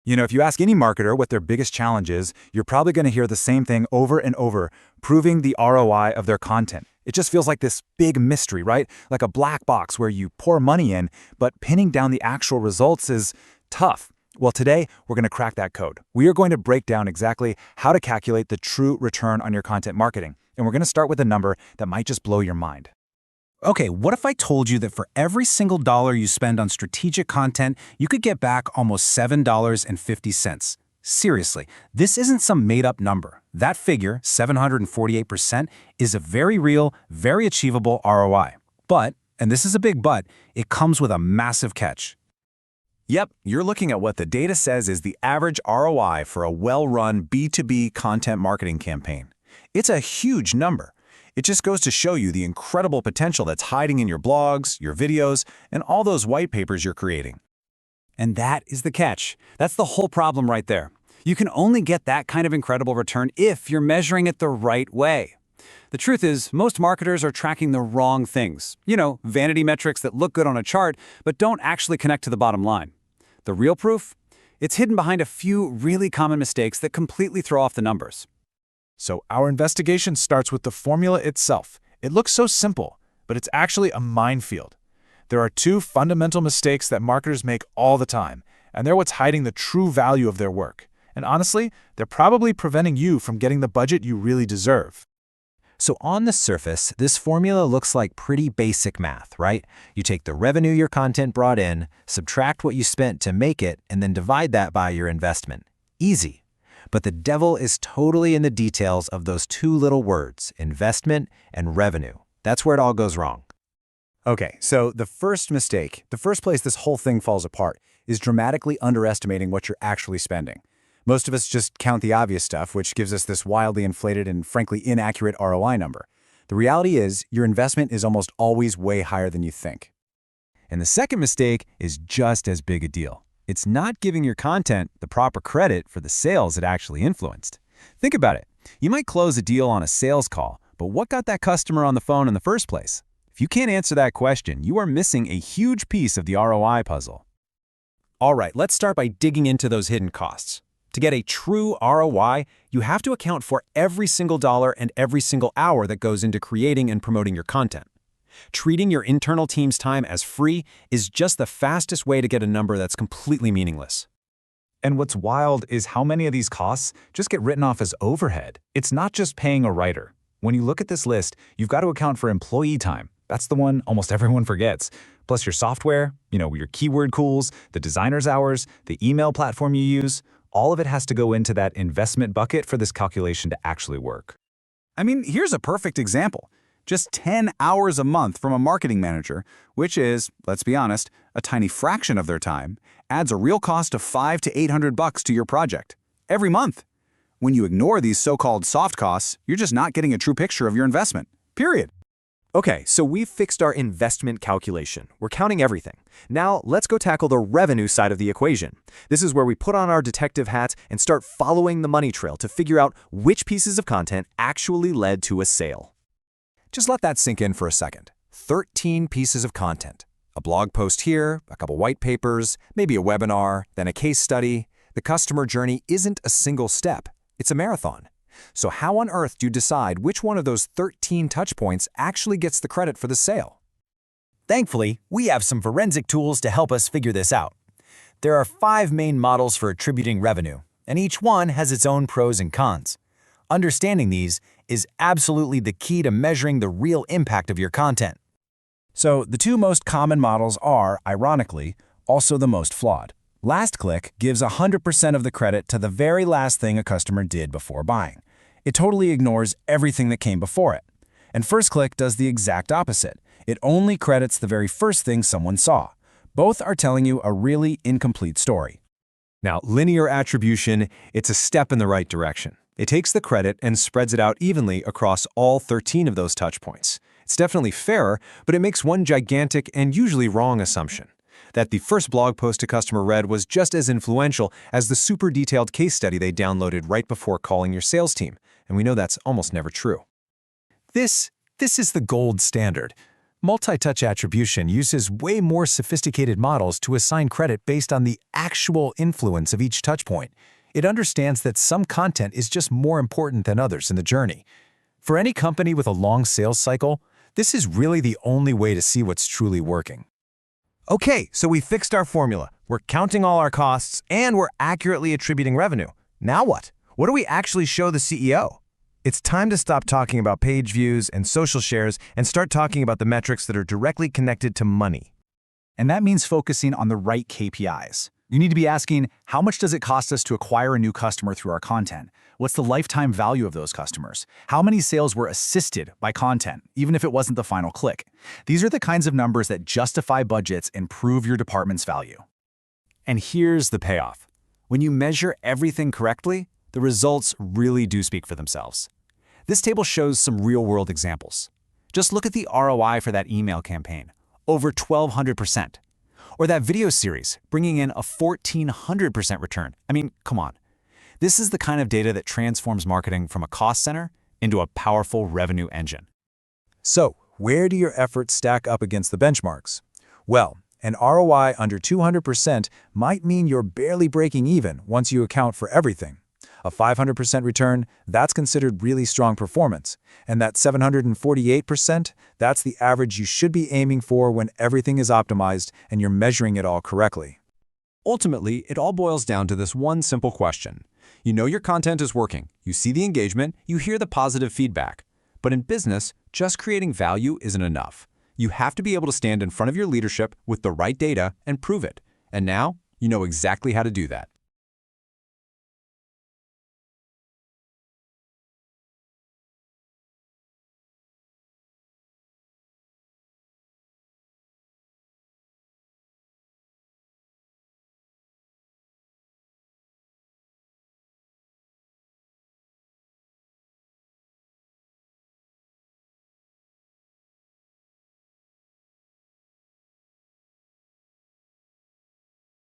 If you ask any marketer what their biggest challenge is, you're probably going to hear the same thing over and over, proving the ROI of their content. It just feels like this big mystery, right? Like a black box where you pour money in, but pinning down the actual results is tough. Well, today, we're going to crack that code. We are going to break down exactly how to calculate the true return on your content marketing. And we're going to start with a number that might just blow your mind. Okay, what if I told you that for every single dollar you spend on strategic content, you could get back almost $7.50? Seriously, this isn't some made-up number. That figure, 748%, is a very real, very achievable ROI. But, and this is a big but, it comes with a massive catch. Yep, you're looking at what the data says is the average ROI for a well-run B2B content marketing campaign. It's a huge number. It just goes to show you the incredible potential that's hiding in your blogs, your videos, and all those white papers you're creating. And that is the catch. That's the whole problem right there. You can only get that kind of incredible return if you're measuring it the right way. The truth is, most marketers are tracking the wrong things. Vanity metrics that look good on a chart, but don't actually connect to the bottom line. The real proof? It's hidden behind a few really common mistakes that completely throw off the numbers. So our investigation starts with the formula itself. It looks so simple, but it's actually a minefield. There are two fundamental mistakes that marketers make all the time, and they're what's hiding the true value of their work. And honestly, they're probably preventing you from getting the budget you really deserve. So on the surface, this formula looks like pretty basic math, right? You take the revenue your content brought in, subtract what you spent to make it, and then divide that by your investment. Easy. But the devil is totally in the details of those two little words, investment and revenue. That's where it all goes wrong. Okay, so the first mistake, the first place this whole thing falls apart, is dramatically underestimating what you're actually spending. Most of us just count the obvious stuff, which gives us this wildly inflated and frankly inaccurate ROI number. The reality is, your investment is almost always way higher than you think. And the second mistake is just as big a deal. It's not giving your content the proper credit for the sales it actually influenced. Think about it. You might close a deal on a sales call, but what got that customer on the phone in the first place? If you can't answer that question, you are missing a huge piece of the ROI puzzle. All right, let's start by digging into those hidden costs. To get a true ROI, you have to account for every single dollar and every single hour that goes into creating and promoting your content. Treating your internal team's time as free is just the fastest way to get a number that's completely meaningless. And what's wild is how many of these costs just get written off as overhead. It's not just paying a writer. When you look at this list, you've got to account for employee time. That's the one almost everyone forgets. Plus your software, your keyword tools, the designer's hours, the email platform you use, all of it has to go into that investment bucket for this calculation to actually work. I mean, here's a perfect example. Just 10 hours a month from a marketing manager, which is, let's be honest, a tiny fraction of their time, adds a real cost of $500 to $800 to your project. Every month. When you ignore these so-called soft costs, you're just not getting a true picture of your investment. Period. Okay, so we've fixed our investment calculation. We're counting everything. Now, let's go tackle the revenue side of the equation. This is where we put on our detective hats and start following the money trail to figure out which pieces of content actually led to a sale. Just let that sink in for a second. 13 pieces of content. A blog post here, a couple white papers, maybe a webinar, then a case study. The customer journey isn't a single step. It's a marathon. So how on earth do you decide which one of those 13 touch points actually gets the credit for the sale? Thankfully, we have some forensic tools to help us figure this out. There are 5 main models for attributing revenue, and each one has its own pros and cons. Understanding these is absolutely the key to measuring the real impact of your content. So the 2 most common models are, ironically, also the most flawed. Last click gives 100% of the credit to the very last thing a customer did before buying. It totally ignores everything that came before it. And first click does the exact opposite. It only credits the very first thing someone saw. Both are telling you a really incomplete story. Now, linear attribution, it's a step in the right direction. It takes the credit and spreads it out evenly across all 13 of those touch points. It's definitely fairer, but it makes one gigantic and usually wrong assumption: that the first blog post a customer read was just as influential as the super detailed case study they downloaded right before calling your sales team, and we know that's almost never true. This is the gold standard. Multi-touch attribution uses way more sophisticated models to assign credit based on the actual influence of each touchpoint. It understands that some content is just more important than others in the journey. For any company with a long sales cycle, this is really the only way to see what's truly working. Okay, so we fixed our formula. We're counting all our costs, and we're accurately attributing revenue. Now what? What do we actually show the CEO? It's time to stop talking about page views and social shares and start talking about the metrics that are directly connected to money. And that means focusing on the right KPIs. You need to be asking, how much does it cost us to acquire a new customer through our content? What's the lifetime value of those customers? How many sales were assisted by content, even if it wasn't the final click? These are the kinds of numbers that justify budgets and prove your department's value. And here's the payoff. When you measure everything correctly, the results really do speak for themselves. This table shows some real-world examples. Just look at the ROI for that email campaign, over 1,200%. Or that video series, bringing in a 1,400% return. I mean, come on. This is the kind of data that transforms marketing from a cost center into a powerful revenue engine. So, where do your efforts stack up against the benchmarks? Well, an ROI under 200% might mean you're barely breaking even once you account for everything. A 500% return, that's considered really strong performance. And that 748%, that's the average you should be aiming for when everything is optimized and you're measuring it all correctly. Ultimately, it all boils down to this one simple question. You know your content is working, you see the engagement, you hear the positive feedback. But in business, just creating value isn't enough. You have to be able to stand in front of your leadership with the right data and prove it. And now, you know exactly how to do that.